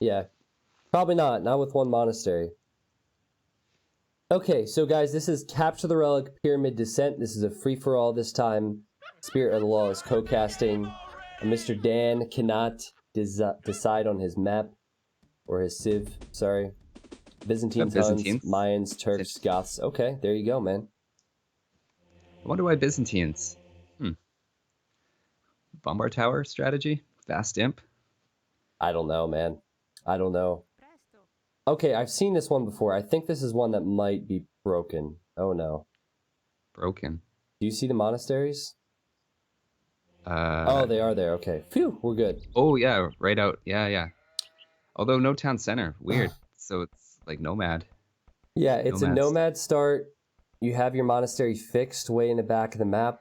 Yeah. Probably not. Not with one monastery. Okay, so guys, this is Capture the Relic Pyramid Descent. This is a free-for-all this time. Spirit of the Law is co-casting. Mr. Dan cannot decide on his map. Or his civ, sorry. Byzantines, Huns, Mayans, Turks, Goths. Okay, there you go, man. I wonder why Byzantines. Bombard tower strategy? Fast imp? I don't know, man. I don't know. Okay, I've seen this one before. I think this is one that might be broken. Oh, no. Broken. Do you see the monasteries? Oh, they are there. Okay. Phew, we're good. Oh, yeah, right out. Yeah. Although no town center. Weird. So it's like nomad. Yeah, it's a nomad start. You have your monastery fixed way in the back of the map.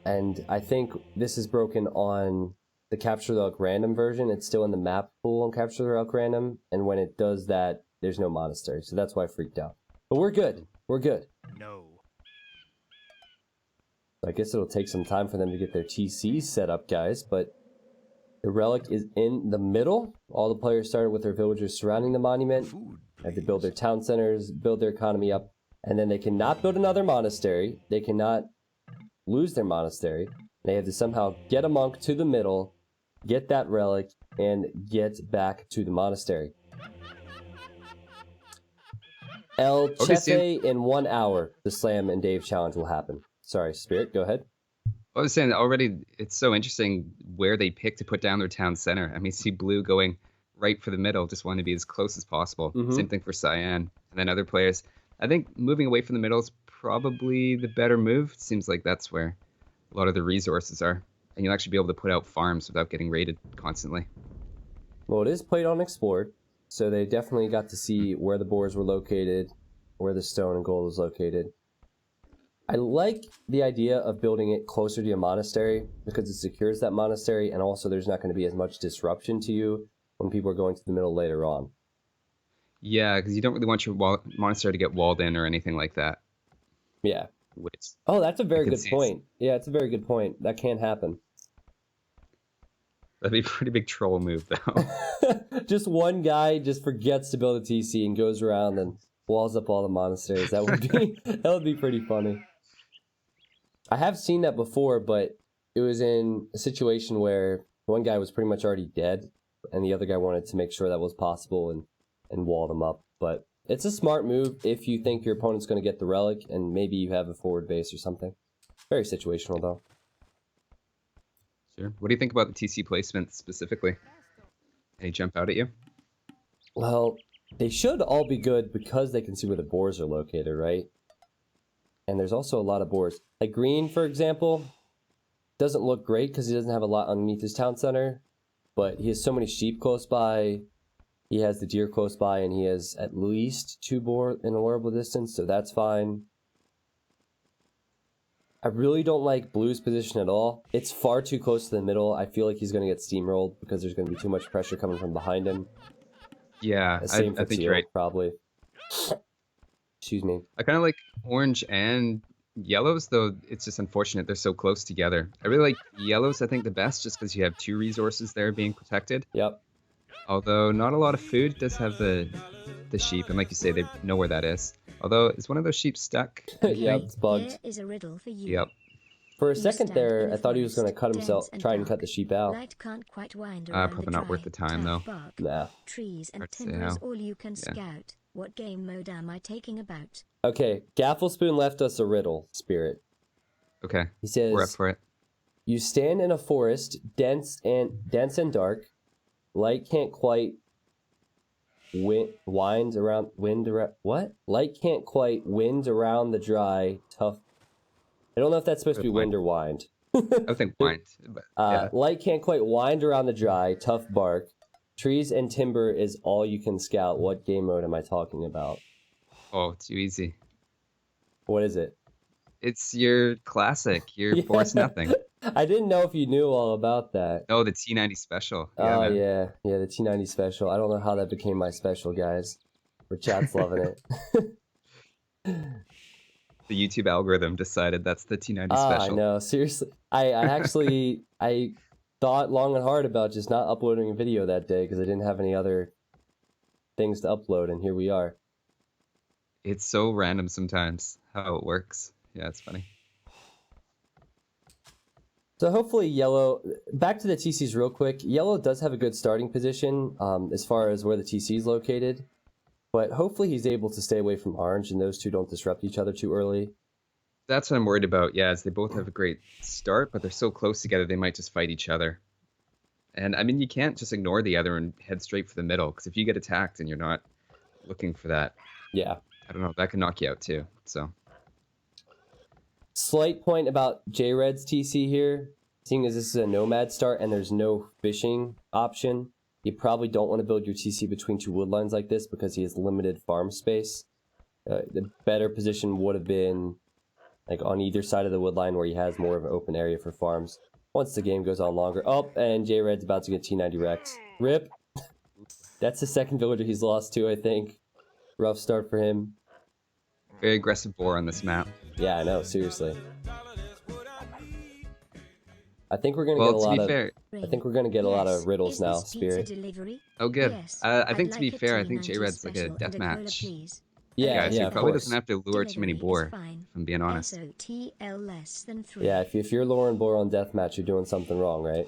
And I think this is broken on the Capture the Relic random version. It's still in the map pool on Capture the Relic random. And when it does that, there's no monastery. So that's why I freaked out. But we're good. We're good. No. I guess it'll take some time for them to get their TCs set up, guys. But the Relic is in the middle. All the players started with their villagers surrounding the monument. They have to build their town centers, build their economy up. And then they cannot build another monastery. They cannot lose their monastery. They have to somehow get a monk to the middle, get that relic, and get back to the monastery. El Chefe in 1 hour, the Slam and Dave challenge will happen. Sorry, Spirit, go ahead. I was saying already, it's so interesting where they pick to put down their town center. I mean, see Blue going right for the middle, just wanting to be as close as possible. Same thing for Cyan. And then other players. I think moving away from the middle is probably the better move. It seems like that's where a lot of the resources are. And you'll actually be able to put out farms without getting raided constantly. Well, it is played on Explored, so they definitely got to see where the boars were located, where the stone and gold was located. I like the idea of building it closer to your monastery because it secures that monastery, and also there's not going to be as much disruption to you when people are going to the middle later on. Yeah, because you don't really want your monastery to get walled in or anything like that. Yeah. Oh, that's a very good point. Yeah, it's a very good point. That can happen. That'd be a pretty big troll move, though. Just one guy just forgets to build a TC and goes around and walls up all the monasteries. That would be pretty funny. I have seen that before, but it was in a situation where one guy was pretty much already dead, and the other guy wanted to make sure that was possible and walled him up. But it's a smart move if you think your opponent's going to get the relic, and maybe you have a forward base or something. Very situational, though. Sure. What do you think about the TC placement specifically? Any jump out at you? Well, they should all be good because they can see where the boars are located, right? And there's also a lot of boars. Like Green, for example, doesn't look great because he doesn't have a lot underneath his town center, but he has so many sheep close by. He has the deer close by, and he has at least 2 boar in a horrible distance, so that's fine. I really don't like Blue's position at all. It's far too close to the middle. I feel like he's going to get steamrolled because there's going to be too much pressure coming from behind him. Yeah, I think you're right. Probably. Excuse me. I kind of like orange and yellows, though it's just unfortunate they're so close together. I really like yellows, I think, the best, just because you have 2 resources there being protected. Yep. Although not a lot of food. It does have the sheep, and like you say, they know where that is. Although, is one of those sheep stuck? Yeah, it's bugged. Here is a riddle for you. Yep. For a second there, I thought he was going to cut himself, try and cut the sheep out. Light can't quite wind Probably not worth the time, though. Nah. Trees and timber is all you can scout. What game mode am I taking about? Okay, Gafflespoon left us a riddle, Spirit. Okay. He says, we're up for it. You stand in a forest, dense and dark. Light can't quite wind around Light can't quite wind around the dry, tough. I don't know if that's supposed to be wind or wind. I think wind. But, yeah. Light can't quite wind around the dry, tough bark. Trees and timber is all you can scout. What game mode am I talking about? Oh, too easy. What is it? It's your classic. Your Force Nothing. I didn't know if you knew all about that. Oh, the T90 special. Yeah, oh, yeah, the T90 special. I don't know how that became my special, guys. But chat's loving it. The YouTube algorithm decided that's the T90 special. I know. Seriously. I actually, I thought long and hard about just not uploading a video that day because I didn't have any other things to upload, and here we are. It's so random sometimes how it works. Yeah, it's funny. So hopefully yellow, back to the TCs real quick. Yellow does have a good starting position as far as where the TC is located, but hopefully he's able to stay away from orange and those two don't disrupt each other too early. That's what I'm worried about. Yeah, is they both have a great start, but they're so close together they might just fight each other. And I mean, you can't just ignore the other and head straight for the middle, because if you get attacked and you're not looking for that, yeah, I don't know, that can knock you out too. So. Slight point about J-Red's TC here. Seeing as this is a nomad start and there's no fishing option, you probably don't want to build your TC between two woodlines like this because he has limited farm space. The better position would have been like on either side of the woodline where he has more of an open area for farms. Once the game goes on longer. Oh, and J-Red's about to get T90 wrecked. Rip. That's the second villager he's lost to, I think. Rough start for him. Very aggressive boar on this map. Yeah, I know, seriously. I think we're gonna get a lot of. Fair, I think we're gonna get a lot of riddles now, Spirit. Oh, good. Yes, I think to be like fair, I T90 think J-Red's like a special and death a cola, match. please. Yeah, So yeah, he of probably course. doesn't have to lure too many boar, if I'm being honest. SOTL less than 3. Yeah, if you're luring boar on deathmatch, you're doing something wrong, right?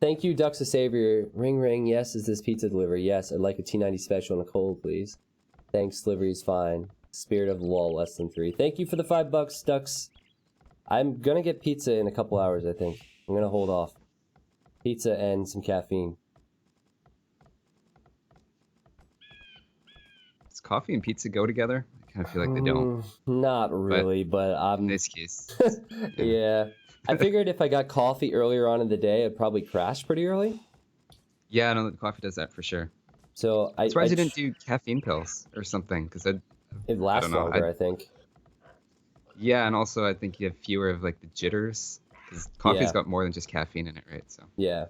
Thank you, Ducks of Savior. Ring ring. Yes, is this pizza delivery? Yes, I'd like a T90 special and a cold, please. Thanks, delivery's fine. Spirit of the Wall, less than 3. Thank you for the $5, Ducks. I'm gonna get pizza in a couple hours, I think. I'm gonna hold off. Pizza and some caffeine. Does coffee and pizza go together? I kind of feel like they don't. Not really, but I'm... In this case. Yeah. I figured if I got coffee earlier on in the day, I'd probably crash pretty early. Yeah, I know that coffee does that for sure. So I'm surprised you didn't do caffeine pills or something, because it lasts longer, I think. Yeah, and also I think you have fewer of like the jitters, because coffee's got more than just caffeine in it, right? So yeah,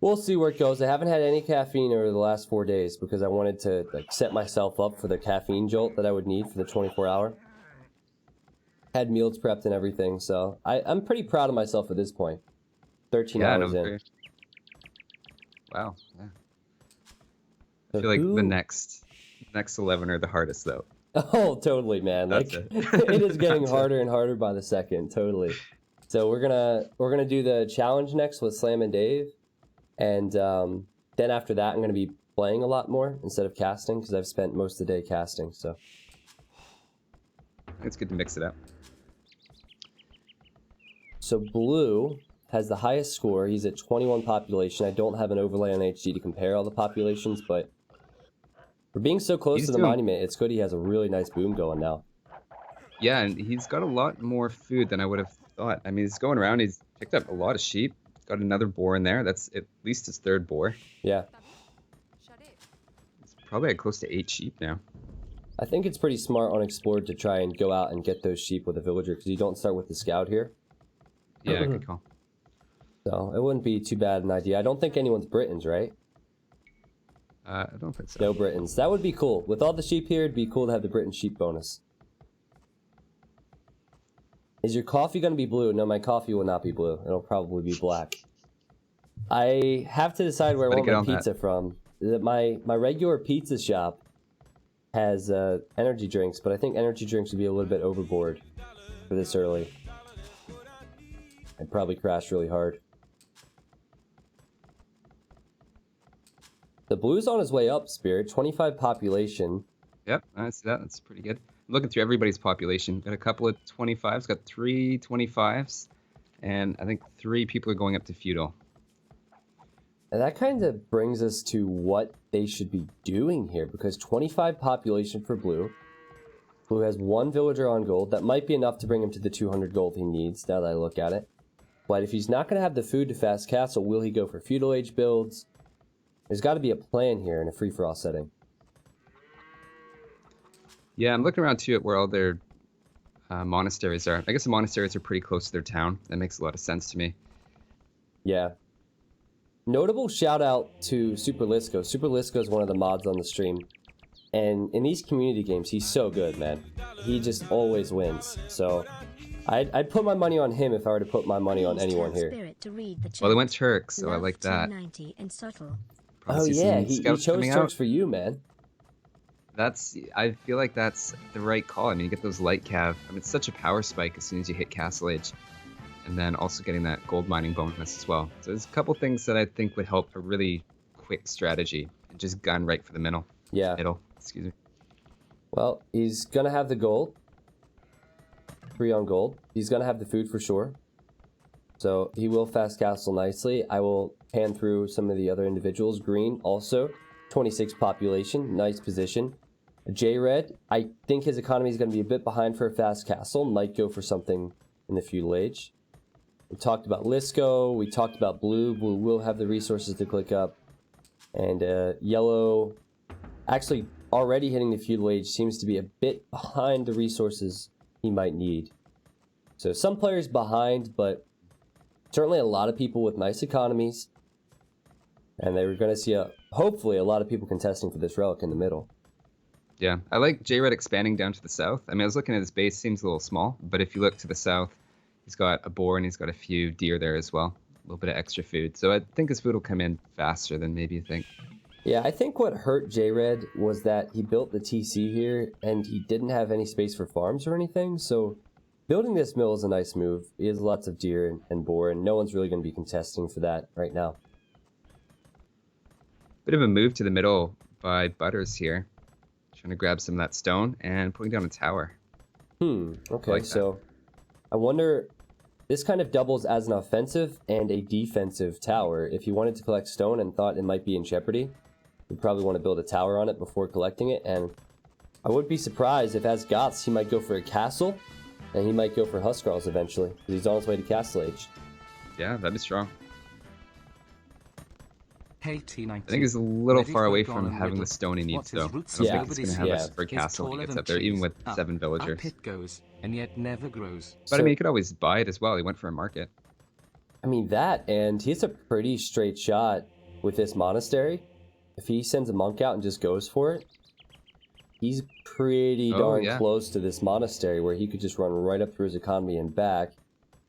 we'll see where it goes. I haven't had any caffeine over the last 4 days because I wanted to like set myself up for the caffeine jolt that I would need for the 24-hour. Had meals prepped and everything, so I'm pretty proud of myself at this point. 13 hours in. Wow. Yeah. So I feel like the next 11 are the hardest though. Oh, totally, man. Like it is getting harder and harder by the second, totally. So we're gonna do the challenge next with Slam and Dave, and then after that I'm gonna be playing a lot more instead of casting because I've spent most of the day casting. So it's good to mix it up. So blue has the highest score. He's at 21 population. I don't have an overlay on HD to compare all the populations, but for being so close to the monument, it's good he has a really nice boom going now. Yeah, and he's got a lot more food than I would have thought. I mean, he's going around. He's picked up a lot of sheep. Got another boar in there. That's at least his third boar. Yeah. He's probably at close to 8 sheep now. I think it's pretty smart on Explored to try and go out and get those sheep with a villager because you don't start with the scout here. Yeah, good call. So it wouldn't be too bad an idea. I don't think anyone's Britons, right? I don't think so. No Britons. That would be cool. With all the sheep here, it'd be cool to have the Briton sheep bonus. Is your coffee going to be blue? No, my coffee will not be blue. It'll probably be black. I have to decide where I want my pizza from. My regular pizza shop has energy drinks, but I think energy drinks would be a little bit overboard for this early. I'd probably crash really hard. The blue's on his way up, Spirit. 25 population. Yep, I see that. That's pretty good. I'm looking through everybody's population. Got a couple of 25s, got 3 25s, and I think 3 people are going up to feudal. And that kind of brings us to what they should be doing here, because 25 population for blue. Blue has 1 villager on gold. That might be enough to bring him to the 200 gold he needs, now that I look at it. But if he's not going to have the food to fast castle, will he go for feudal age builds? There's got to be a plan here in a free-for-all setting. Yeah, I'm looking around too at where all their monasteries are. I guess the monasteries are pretty close to their town. That makes a lot of sense to me. Yeah. Notable shout out to Super Lisco. Super Lisco is one of the mods on the stream. And in these community games, he's so good, man. He just always wins. So I'd put my money on him if I were to put my money on anyone here. to read the chat. Well, they went Turks, so I Love like that. 290 and subtle. Probably Oh see yeah, some he scouts chose coming Turks out. for you, man. I feel like that's the right call. I mean, you get those light cav. I mean, it's such a power spike as soon as you hit Castle Age. And then also getting that gold mining bonus as well. So there's a couple things that I think would help a really quick strategy. And just gun right for the middle. Yeah. Excuse me. Well, he's gonna have the gold. 3 on gold. He's gonna have the food for sure. So he will fast castle nicely. I will pan through some of the other individuals. Green also. 26 population. Nice position. J-Red, I think his economy is going to be a bit behind for a fast castle. Might go for something in the feudal age. We talked about Lisco. We talked about blue. Blue will have the resources to click up. And yellow, actually already hitting the feudal age, seems to be a bit behind the resources he might need. So some players behind, but certainly a lot of people with nice economies. And they were going to see, hopefully, a lot of people contesting for this relic in the middle. Yeah, I like J-Red expanding down to the south. I mean, I was looking at his base, seems a little small, but if you look to the south, he's got a boar and he's got a few deer there as well. A little bit of extra food. So I think his food will come in faster than maybe you think. Yeah, I think what hurt J-Red was that he built the TC here and he didn't have any space for farms or anything. So building this mill is a nice move. He has lots of deer and boar, and no one's really going to be contesting for that right now. Bit of a move to the middle by Butters here. Trying to grab some of that stone and putting down a tower. Okay, like so I wonder, this kind of doubles as an offensive and a defensive tower. If you wanted to collect stone and thought it might be in jeopardy, you'd probably want to build a tower on it before collecting it. And I wouldn't be surprised if as Goths he might go for a castle and he might go for Huskarls eventually, because he's on his way to Castle Age. Yeah, that'd be strong. Hey, T19. I think he's a little Ready far for away a from golem having riddle? the stone he needs, What's his though. I roots? don't Yeah. think he's going to have Yeah. us for a He's castle when he taller gets than up there, even trees. with Up, 7 villagers. Up it goes, and yet never grows. But I mean, he could always buy it as well. He went for a market. I mean, that, and he has a pretty straight shot with this monastery. If he sends a monk out and just goes for it, he's pretty darn close to this monastery where he could just run right up through his economy and back.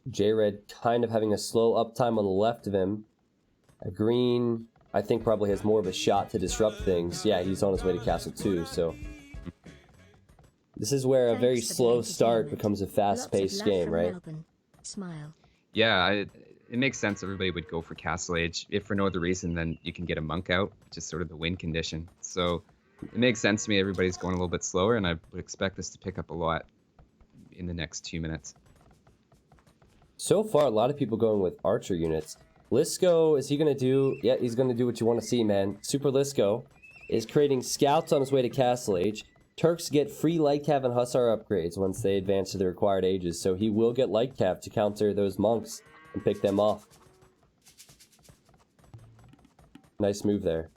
J-Red kind of having a slow uptime on the left of him. A green, I think, probably has more of a shot to disrupt things. Yeah, he's on his way to Castle 2, so... This is where a very slow start becomes a fast-paced game, right? Smile. Yeah, it makes sense everybody would go for Castle Age. If for no other reason, then you can get a monk out, which is sort of the win condition. So it makes sense to me everybody's going a little bit slower, and I would expect this to pick up a lot in the next 2 minutes. So far, a lot of people going with archer units. Lisco, is he going to do... Yeah, he's going to do what you want to see, man. Super Lisco is creating scouts on his way to Castle Age. Turks get free light cav and hussar upgrades once they advance to the required ages, so he will get light cav to counter those monks and pick them off. Nice move there.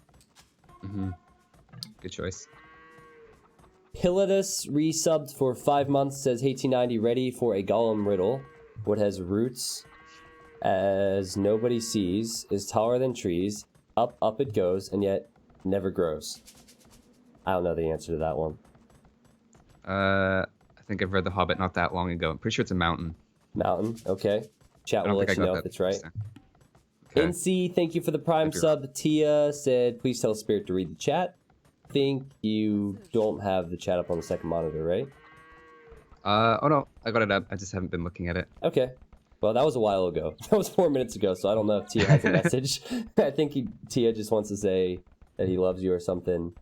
Good choice. Pilatus resubbed for 5 months, says HT90 ready for a golem riddle. What has roots as nobody sees, is taller than trees, up it goes, and yet never grows. I don't know the answer to that one. I think I've read The Hobbit not that long ago. I'm pretty sure it's a mountain. Mountain, okay. Chat will let you know if it's right. Okay. NC, thank you for the prime sub. Tia said, please tell Spirit to read the chat. Think you don't have the chat up on the second monitor, right? Oh no, I got it up. I just haven't been looking at it. Okay. Well, that was a while ago. That was 4 minutes ago, so I don't know if Tia has a message. I think Tia just wants to say that he loves you or something.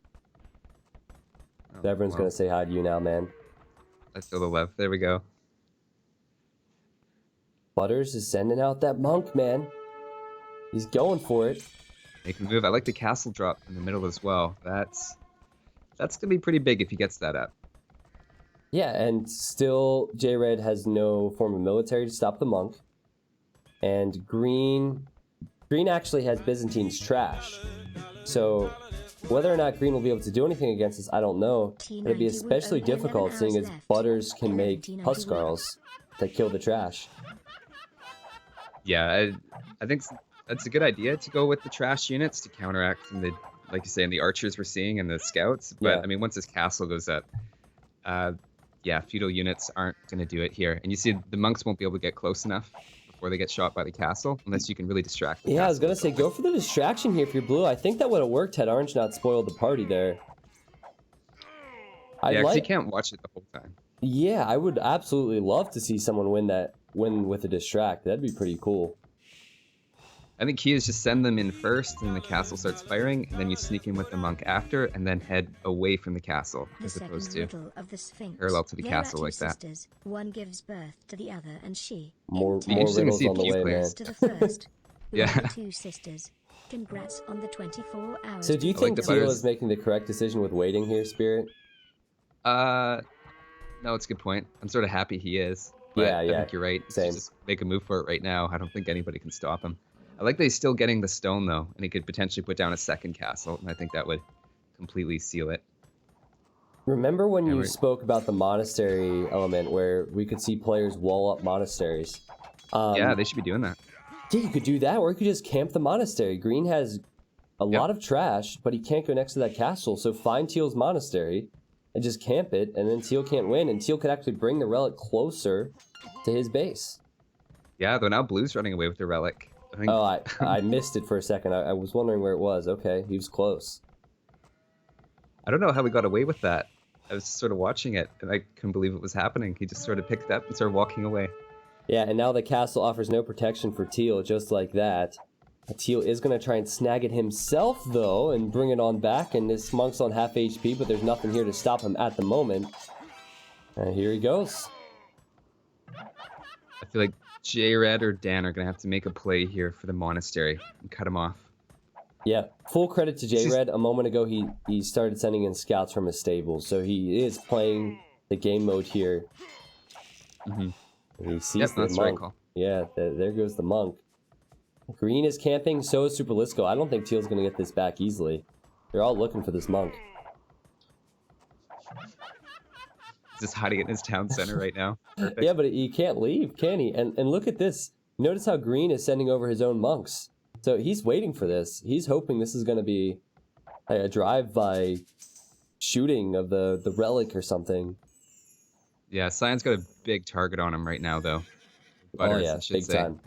So everyone's going to say hi to you now, man. I feel the love. There we go. Butters is sending out that monk, man. He's going for it. Make a move. I like the castle drop in the middle as well. That's going to be pretty big if he gets that up. Yeah, and still J-Red has no form of military to stop the monk. And Green actually has Byzantine's trash. So whether or not Green will be able to do anything against this, I don't know. It'd be especially difficult seeing as Butters can make Huskarls that kill the trash. Yeah, I think that's a good idea to go with the trash units to counteract the, like you say, and the archers we're seeing and the scouts. But Yeah. I mean, once this castle goes up, yeah, feudal units aren't going to do it here. And you see the monks won't be able to get close enough before they get shot by the castle, unless you can really distract the Yeah, I was castle. gonna say, go for the distraction here if you're blue. I think that would have worked had orange not spoiled the party there. Yeah, because you can't watch it the whole time. Yeah, I would absolutely love to see someone win with a distract. That'd be pretty cool. I think key is just send them in first, and the castle starts firing, and then you sneak in with the monk after, and then head away from the castle, as opposed to parallel to the castle like that. Sisters. One gives birth to the other, and she More Interesting to riddles see on the few way, man. players. to the first. Yeah. The two sisters. Congrats on the 24 hours. So do you I like think the Teal butters. is making the correct decision with waiting here, Spirit? No, it's a good point. I'm sort of happy he is. But Yeah, I yeah, think you're right. same. Just make a move for it right now. I don't think anybody can stop him. I like that he's still getting the stone, though, and he could potentially put down a second castle, and I think that would completely seal it. Remember when you right. spoke about the monastery element where we could see players wall up monasteries? Yeah, they should be doing that. Yeah, you could do that, or you could just camp the monastery. Green has a lot of trash, but he can't go next to that castle, so find Teal's monastery and just camp it, and then Teal can't win, and Teal could actually bring the relic closer to his base. Yeah, though now Blue's running away with the relic. I think... Oh, I missed it for a second. I was wondering where it was. Okay, he was close. I don't know how we got away with that. I was sort of watching it, and I couldn't believe it was happening. He just sort of picked it up and started walking away. Yeah, and now the castle offers no protection for Teal, just like that. Teal is going to try and snag it himself, though, and bring it on back, and this monk's on half HP, but there's nothing here to stop him at the moment. And here he goes. I feel like J-Red or Dan are going to have to make a play here for the monastery and cut him off. Yeah, full credit to J-Red. A moment ago, he started sending in scouts from his stables, so he is playing the game mode here. Mm-hmm. And he sees the that's monk. very cool. Yeah, there goes the monk. Green is camping, so is Super Lisco. I don't think Teal's going to get this back easily. They're all looking for this monk. He's just hiding in his town center right now. Perfect. Yeah, but he can't leave, can he? And look at this. Notice how Green is sending over his own monks. So he's waiting for this. He's hoping this is going to be a drive-by shooting of the relic or something. Yeah, Cyan's got a big target on him right now, though. Butters, yeah, I should big say. time.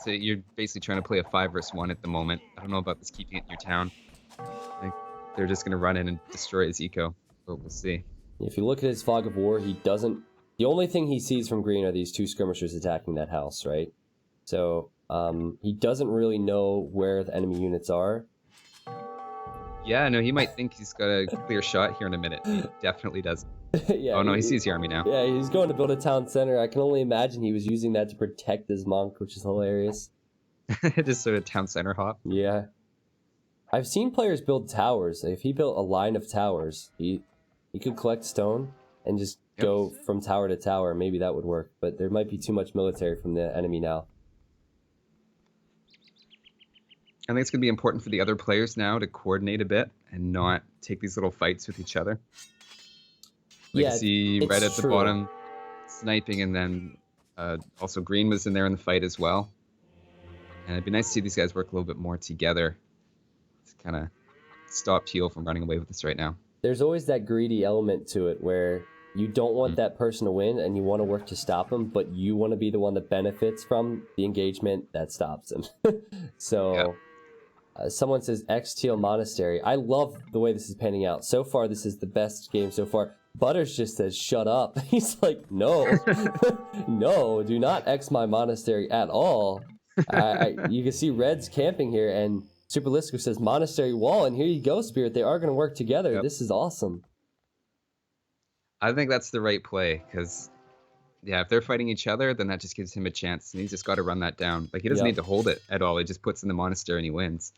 So you're basically trying to play a 5 versus 1 at the moment. I don't know about this keeping it in your town. I think they're just going to run in and destroy his eco, but we'll see. If you look at his fog of war, he doesn't... The only thing he sees from Green are these two skirmishers attacking that house, right? So he doesn't really know where the enemy units are. Yeah, no, he might think he's got a clear shot here in a minute. He definitely doesn't. Yeah, oh no, he sees the army now. Yeah, he's going to build a town center. I can only imagine he was using that to protect his monk, which is hilarious. Just sort of town center hop. Yeah. I've seen players build towers. If he built a line of towers, he could collect stone and just go from tower to tower. Maybe that would work, but there might be too much military from the enemy now. I think it's going to be important for the other players now to coordinate a bit and not take these little fights with each other. Like, Yeah, see it's Red at the true. bottom sniping, and then also Green was in there in the fight as well. And it'd be nice to see these guys work a little bit more together to kind of stop Teal from running away with this right now. There's always that greedy element to it where you don't want that person to win and you want to work to stop them, but you want to be the one that benefits from the engagement that stops him. So someone says X Teal Monastery. I love the way this is panning out. So far, this is the best game so far. Butters just says, shut up. He's like, no, no, do not X my monastery at all. You can see Red's camping here, and Super Lisco says monastery wall, and here you go, Spirit. They are going to work together. Yep. This is awesome. I think that's the right play, because, yeah, if they're fighting each other, then that just gives him a chance, and he's just got to run that down. Like, he doesn't need to hold it at all. He just puts in the monastery and he wins.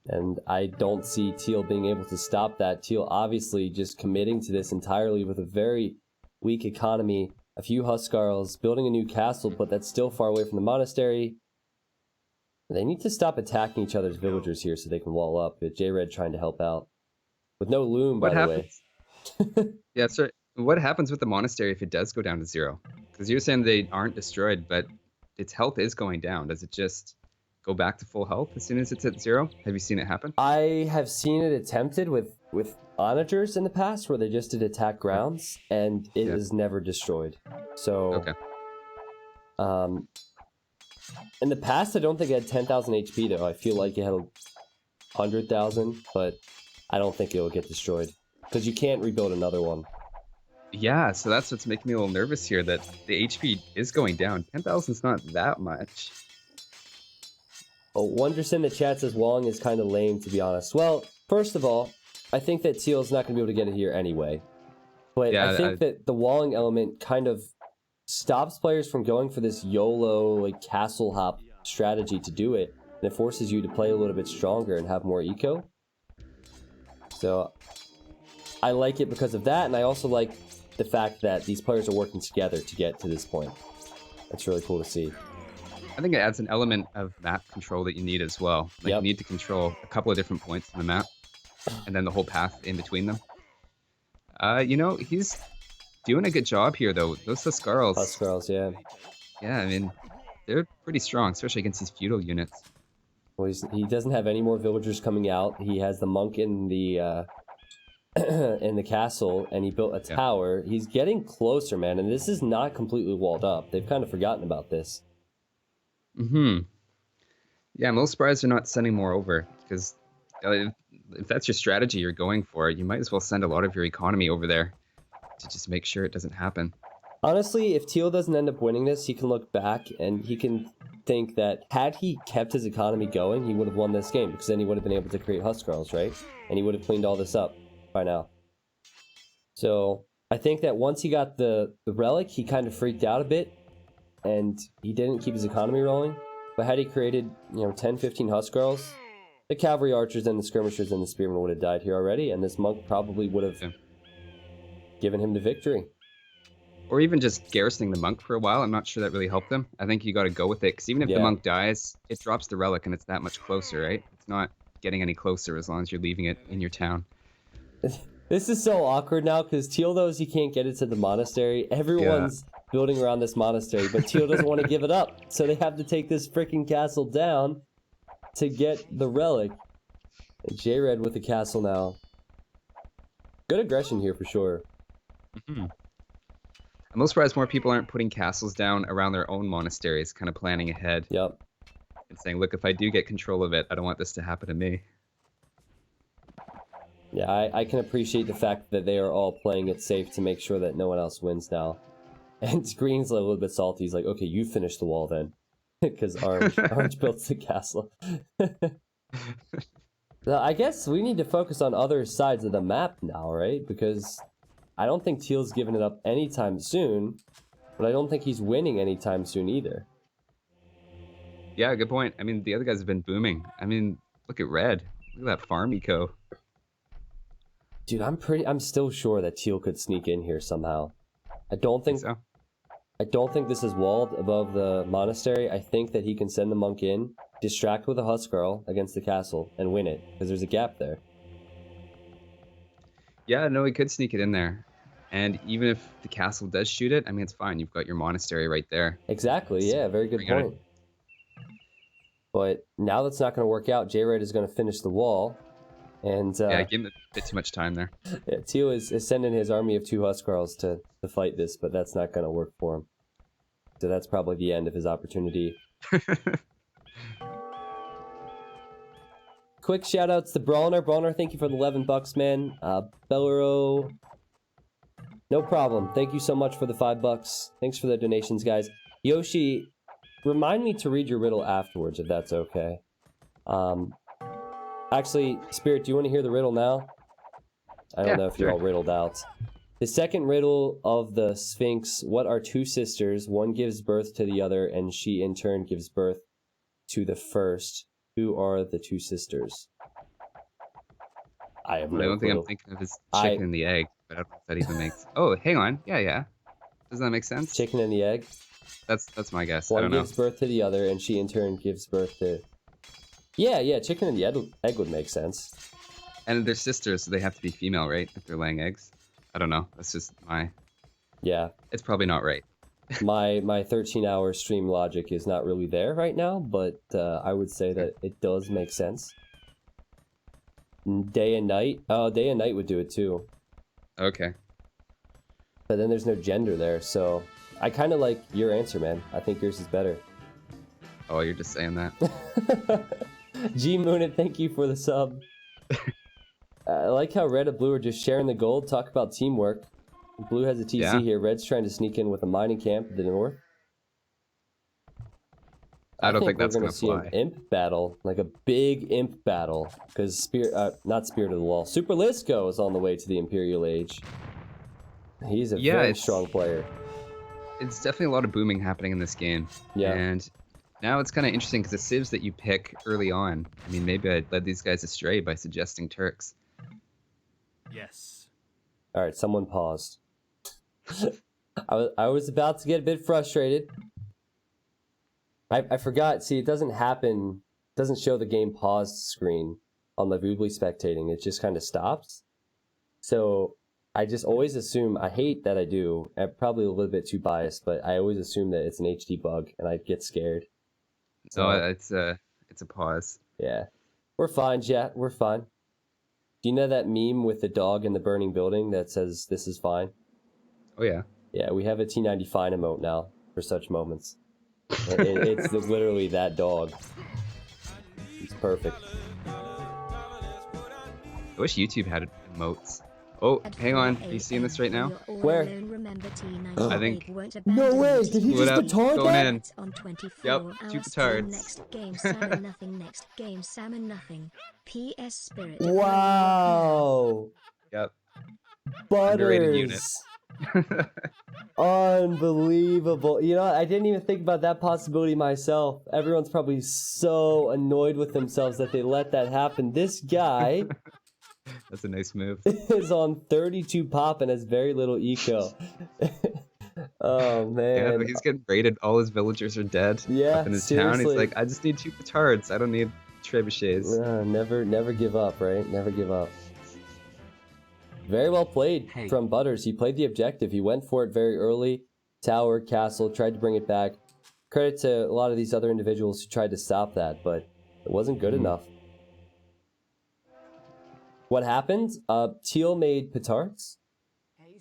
And I don't see Teal being able to stop that. Teal obviously just committing to this entirely with a very weak economy. A few Huskarls building a new castle, but that's still far away from the monastery. They need to stop attacking each other's villagers here so they can wall up. J-Red trying to help out. With no loom, by the way. Yeah, so what happens with the monastery if it does go down to 0? Because you're saying they aren't destroyed, but its health is going down. Does it just go back to full health as soon as it's at 0? Have you seen it happen? I have seen it attempted with onagers in the past where they just did attack grounds, and it is never destroyed. So In the past, I don't think it had 10,000 HP though. I feel like it had 100,000, but I don't think it will get destroyed because you can't rebuild another one. Yeah, so that's what's making me a little nervous here, that the HP is going down. 10,000 is not that much. Oh, Wonderson in the chat says Wong is kind of lame, to be honest. Well, first of all, I think that Teal's not going to be able to get it here anyway. But yeah, I think that the walling element kind of stops players from going for this YOLO, like, castle hop strategy to do it. And it forces you to play a little bit stronger and have more eco. So, I like it because of that, and I also like the fact that these players are working together to get to this point. That's really cool to see. I think it adds an element of map control that you need as well. Like, you need to control a couple of different points in the map, and then the whole path in between them. You know, he's doing a good job here, though. Those Huskarls. Huskarls, yeah. Yeah, I mean, they're pretty strong, especially against these feudal units. Well, he doesn't have any more villagers coming out. He has the monk in the in the castle, and he built a tower. He's getting closer, man, and this is not completely walled up. They've kind of forgotten about this. Yeah, I'm a little surprised they're not sending more over, because if that's your strategy you're going for, you might as well send a lot of your economy over there to just make sure it doesn't happen. Honestly, if Teal doesn't end up winning this, he can look back and he can think that had he kept his economy going, he would have won this game, because then he would have been able to create Huskarls, right? And he would have cleaned all this up by now. So I think that once he got the relic, he kind of freaked out a bit, and he didn't keep his economy rolling. But had he created, 10, 15 Huskarls, the cavalry archers and the skirmishers and the spearmen would have died here already, and this monk probably would have given him the victory. Or even just garrisoning the monk for a while. I'm not sure that really helped them. I think you got to go with it, because even if the monk dies, it drops the relic and it's that much closer, right? It's not getting any closer as long as you're leaving it in your town. This is so awkward now, because Teal knows he can't get it to the monastery. Everyone's building around this monastery, but Teal doesn't want to give it up, so they have to take this freaking castle down to get the relic. And J-Red with the castle now. Good aggression here for sure. I'm a little surprised more people aren't putting castles down around their own monasteries, kind of planning ahead. Yep. And saying, look, if I do get control of it, I don't want this to happen to me. Yeah, I can appreciate the fact that they are all playing it safe to make sure that no one else wins now. And Green's a little bit salty. He's like, okay, you finish the wall then. Because Orange built the castle. Now, I guess we need to focus on other sides of the map now, right? Because I don't think Teal's giving it up anytime soon, but I don't think he's winning anytime soon either. Yeah, good point. I mean, the other guys have been booming. I mean, look at Red. Look at that farm eco. Dude, I'm still sure that Teal could sneak in here somehow. I don't think so. I don't think this is walled above the monastery. I think that he can send the monk in, distract with a Huskarl against the castle, and win it, because there's a gap there. Yeah, no, he could sneak it in there. And even if the castle does shoot it, I mean, it's fine. You've got your monastery right there. Exactly, yeah, very good point. But now that's not going to work out. J-Red is going to finish the wall. And yeah, give him a bit too much time there. Yeah, Teal is sending his army of 2 Huskarls to fight this, but that's not going to work for him. So that's probably the end of his opportunity. Quick shout outs to Brawner. Brawner, thank you for the $11, man. Bellero, no problem. Thank you so much for the $5. Thanks for the donations, guys. Yoshi, remind me to read your riddle afterwards, if that's okay. Actually, Spirit, do you want to hear the riddle now? I don't know if you're all riddled out. The second riddle of the Sphinx: what are 2 sisters? One gives birth to the other, and she in turn gives birth to the first. Who are the 2 sisters? I have no clue. The only thing I'm thinking of is chicken and the egg, but I don't know if that even makes... Oh, hang on. Yeah. Doesn't that make sense? Chicken and the egg? That's my guess. I don't know. One gives birth to the other, and she in turn gives birth to... Yeah, chicken and the egg would make sense. And they're sisters, so they have to be female, right? If they're laying eggs. I don't know. That's just my... Yeah. It's probably not right. My 13-hour stream logic is not really there right now, but I would say that it does make sense. Day and night? Oh, day and night would do it too. Okay. But then there's no gender there, so I kind of like your answer, man. I think yours is better. Oh, you're just saying that. G Moonin, thank you for the sub. I like how red and blue are just sharing the gold. Talk about teamwork. Blue has a TC here. Red's trying to sneak in with a mining camp to the north. I don't think that's we're gonna see fly. an imp battle, like a big imp battle, because not Spirit of the Wall. Super Lisco is on the way to the Imperial Age. He's a very strong player. It's definitely a lot of booming happening in this game. Yeah. And now it's kind of interesting because the civs that you pick early on, I mean, maybe I led these guys astray by suggesting Turks. Yes. All right, someone paused. I was about to get a bit frustrated. I forgot. See, it doesn't happen. Doesn't show the game paused screen on the Voobly spectating. It just kind of stops. So I just always assume. I hate that I do. I'm probably a little bit too biased, but I always assume that it's an HD bug, and I get scared. So it's a pause. Yeah, we're fine, Jet. We're fine. Do you know that meme with the dog in the burning building that says "This is fine"? Oh yeah. Yeah, we have a T90 fine emote now for such moments. It's literally that dog. It's perfect. I wish YouTube had emotes. Oh, hang on. Are you seeing this right now? Where? I think. No way! Did he just petard that? In. Yep, 2 petards. Next game, salmon nothing. Next game, salmon nothing. PS Spirit. Wow! Yep. Underrated unit. Butters! Unbelievable. You know, I didn't even think about that possibility myself. Everyone's probably so annoyed with themselves that they let that happen. This guy That's a nice move. is on 32 pop and has very little eco. Oh, man. Yeah, but he's getting raided. All his villagers are dead. Yeah, up in his seriously. town. He's like, I just need 2 petards. I don't need trebuchets. Never give up, right? Never give up. Very well played from Butters. He played the objective. He went for it very early. Tower, castle, tried to bring it back. Credit to a lot of these other individuals who tried to stop that, but it wasn't good enough. What happened? Teal made petards.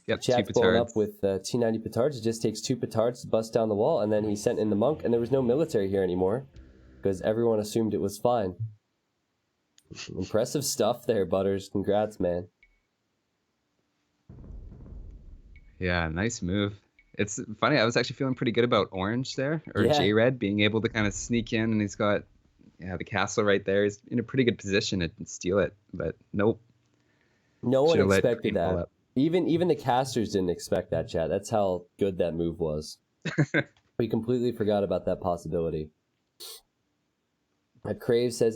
Yep, Chat's 2 blowing petards. up with T90 petards. It just takes 2 petards to bust down the wall, and then he sent in the monk, and there was no military here anymore because everyone assumed it was fine. Impressive stuff there, Butters. Congrats, man. Yeah, nice move. It's funny, I was actually feeling pretty good about Orange there, or J-Red being able to kind of sneak in, and he's got the castle right there. He's in a pretty good position to steal it, but nope. No one Should've let expected Green pull that. up. Even the casters didn't expect that, chat. That's how good that move was. We completely forgot about that possibility. Crave says